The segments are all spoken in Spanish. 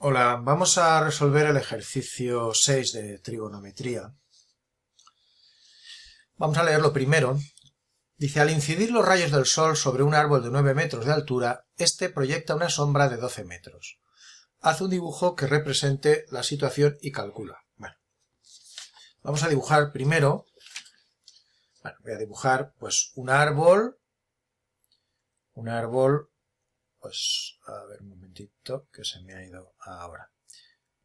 Hola, vamos a resolver el ejercicio 6 de trigonometría. Vamos a leerlo primero. Dice, al incidir los rayos del sol sobre un árbol de 9 metros de altura, este proyecta una sombra de 12 metros. Haz un dibujo que represente la situación y calcula. Bueno, vamos a dibujar primero. Voy a dibujar pues un árbol, pues, a ver un momentito, que se me ha ido ahora.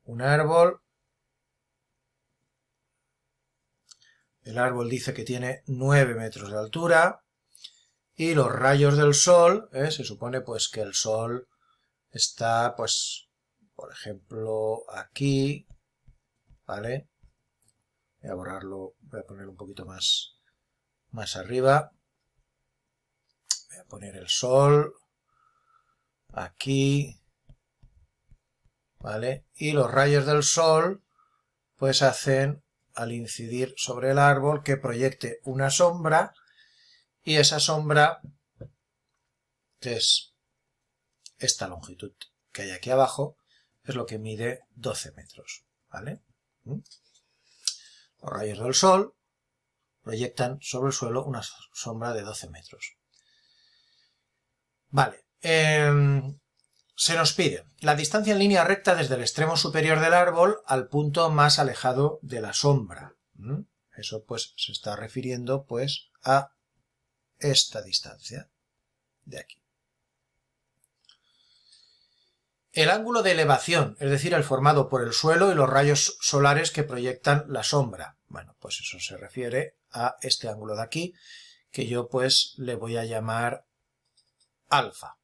Un árbol. El árbol dice que tiene 9 metros de altura y los rayos del sol, se supone pues que el sol está pues, por ejemplo, aquí, ¿vale? Voy a borrarlo, voy a poner un poquito más arriba. Voy a poner el sol aquí, ¿vale? Y los rayos del sol pues hacen, al incidir sobre el árbol, que proyecte una sombra, y esa sombra, que es esta longitud que hay aquí abajo, es lo que mide 12 metros, ¿vale? Los rayos del sol proyectan sobre el suelo una sombra de 12 metros. Vale, se nos pide la distancia en línea recta desde el extremo superior del árbol al punto más alejado de la sombra. Eso pues se está refiriendo pues a esta distancia de aquí. El ángulo de elevación, es decir, el formado por el suelo y los rayos solares que proyectan la sombra. Bueno, pues eso se refiere a este ángulo de aquí, que yo pues le voy a llamar alfa.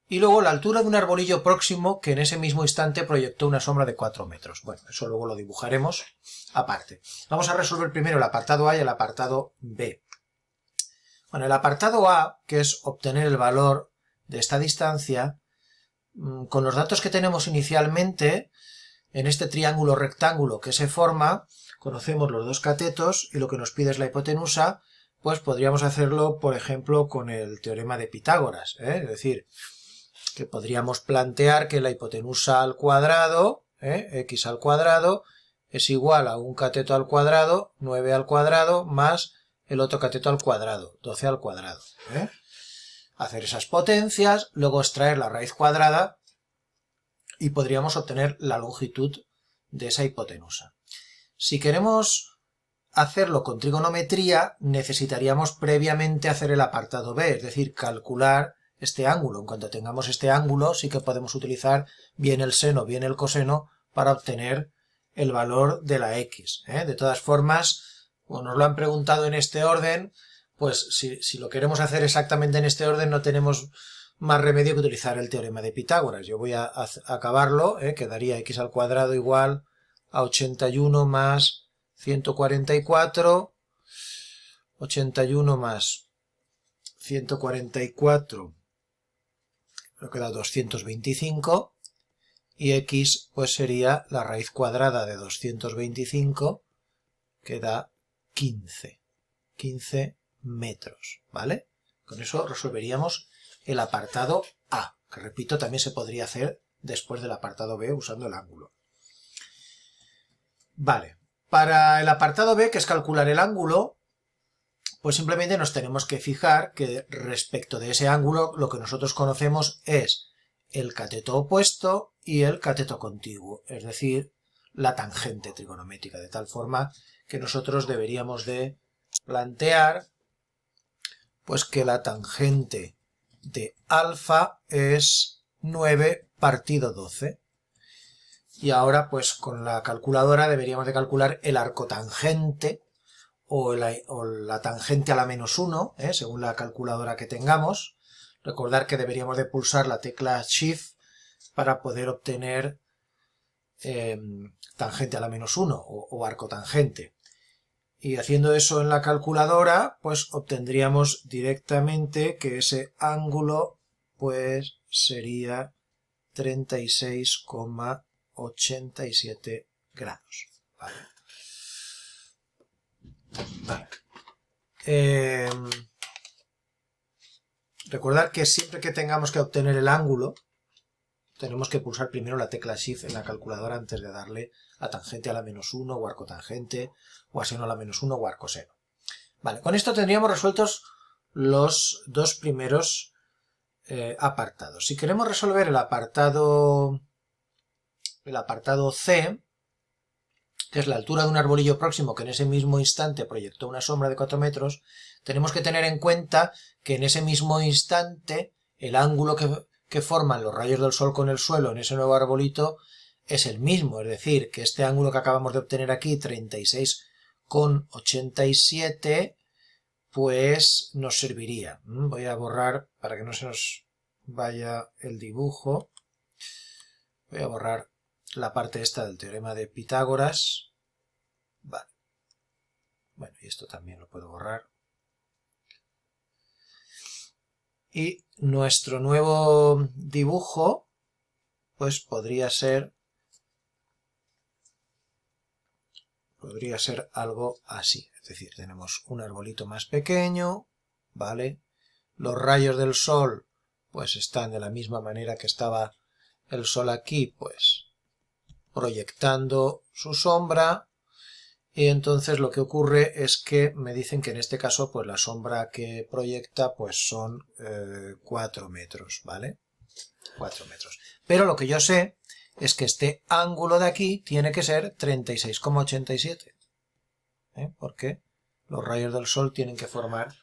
Y luego la altura de un arbolillo próximo que en ese mismo instante proyectó una sombra de 4 metros. Bueno, eso luego lo dibujaremos aparte. Vamos a resolver primero el apartado A y el apartado B. Bueno, el apartado A, que es obtener el valor de esta distancia, con los datos que tenemos inicialmente, en este triángulo rectángulo que se forma, conocemos los dos catetos y lo que nos pide es la hipotenusa, pues podríamos hacerlo, por ejemplo, con el teorema de Pitágoras, Es decir, que podríamos plantear que la hipotenusa al cuadrado, x al cuadrado, es igual a un cateto al cuadrado, 9 al cuadrado, más el otro cateto al cuadrado, 12 al cuadrado. Hacer esas potencias, luego extraer la raíz cuadrada y podríamos obtener la longitud de esa hipotenusa. Si queremos hacerlo con trigonometría, necesitaríamos previamente hacer el apartado B, es decir, calcular este ángulo. En cuanto tengamos este ángulo, sí que podemos utilizar bien el seno, bien el coseno para obtener el valor de la X. De todas formas, como nos lo han preguntado en este orden, pues si lo queremos hacer exactamente en este orden, no tenemos más remedio que utilizar el teorema de Pitágoras. Yo voy a acabarlo, quedaría x al cuadrado igual a 81 más 144, 81 más 144, creo que da 225, y x pues sería la raíz cuadrada de 225, que da 15 metros, ¿vale? Con eso resolveríamos el apartado A, que repito, también se podría hacer después del apartado B usando el ángulo. Vale, para el apartado B, que es calcular el ángulo, pues simplemente nos tenemos que fijar que respecto de ese ángulo lo que nosotros conocemos es el cateto opuesto y el cateto contiguo, es decir, la tangente trigonométrica, de tal forma que nosotros deberíamos de plantear pues que la tangente de alfa es 9 partido 12. Y ahora pues con la calculadora deberíamos de calcular el arcotangente o la tangente a la menos 1, según la calculadora que tengamos. Recordar que deberíamos de pulsar la tecla Shift para poder obtener tangente a la menos 1 o arcotangente. Y haciendo eso en la calculadora, pues obtendríamos directamente que ese ángulo pues sería 36,87 grados. Vale. Recordar que siempre que tengamos que obtener el ángulo, tenemos que pulsar primero la tecla Shift en la calculadora antes de darle a tangente a la -1 o arcotangente o a seno a la -1 o arcoseno. Vale, con esto tendríamos resueltos los dos primeros apartados. Si queremos resolver el apartado C, que es la altura de un arbolillo próximo que en ese mismo instante proyectó una sombra de 4 metros, tenemos que tener en cuenta que en ese mismo instante el ángulo que forman los rayos del sol con el suelo en ese nuevo arbolito es el mismo, es decir, que este ángulo que acabamos de obtener aquí, 36,87, pues nos serviría. Voy a borrar, para que no se nos vaya el dibujo, voy a borrar la parte esta del teorema de Pitágoras. Vale. Bueno, y esto también lo puedo borrar. Y nuestro nuevo dibujo, pues podría ser algo así. Es decir, tenemos un arbolito más pequeño, ¿vale? Los rayos del sol, pues están de la misma manera que estaba el sol aquí, pues proyectando su sombra. Y entonces lo que ocurre es que me dicen que en este caso pues la sombra que proyecta pues son 4 metros, ¿vale? 4 metros. Pero lo que yo sé es que este ángulo de aquí tiene que ser 36,87, porque los rayos del sol tienen que formar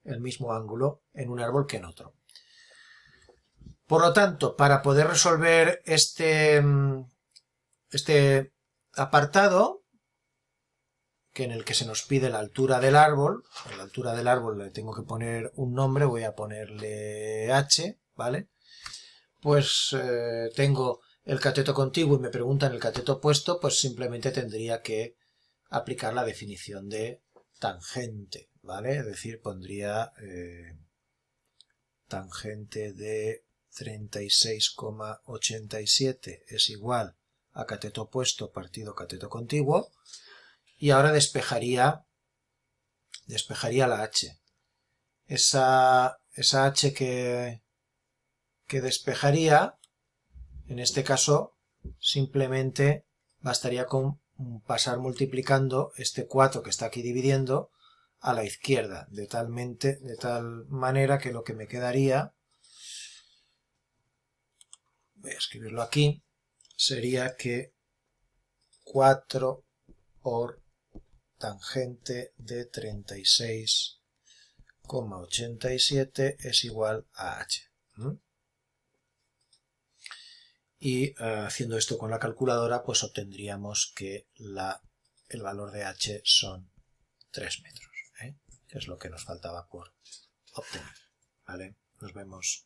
el mismo ángulo en un árbol que en otro. Por lo tanto, para poder resolver este apartado, que en el que se nos pide la altura del árbol, a la altura del árbol le tengo que poner un nombre, voy a ponerle h, ¿vale? Pues tengo el cateto contiguo y me preguntan el cateto opuesto, pues simplemente tendría que aplicar la definición de tangente, ¿vale? Es decir, pondría tangente de 36,87 es igual a cateto opuesto partido cateto contiguo. Y ahora despejaría la h. Esa h que despejaría, en este caso, simplemente bastaría con pasar multiplicando este 4 que está aquí dividiendo a la izquierda, de tal manera que lo que me quedaría, voy a escribirlo aquí, sería que 4 por tangente de 36,87 es igual a h. Y haciendo esto con la calculadora, pues obtendríamos que el valor de h son 3 metros, que es lo que nos faltaba por obtener. ¿Vale? Nos vemos.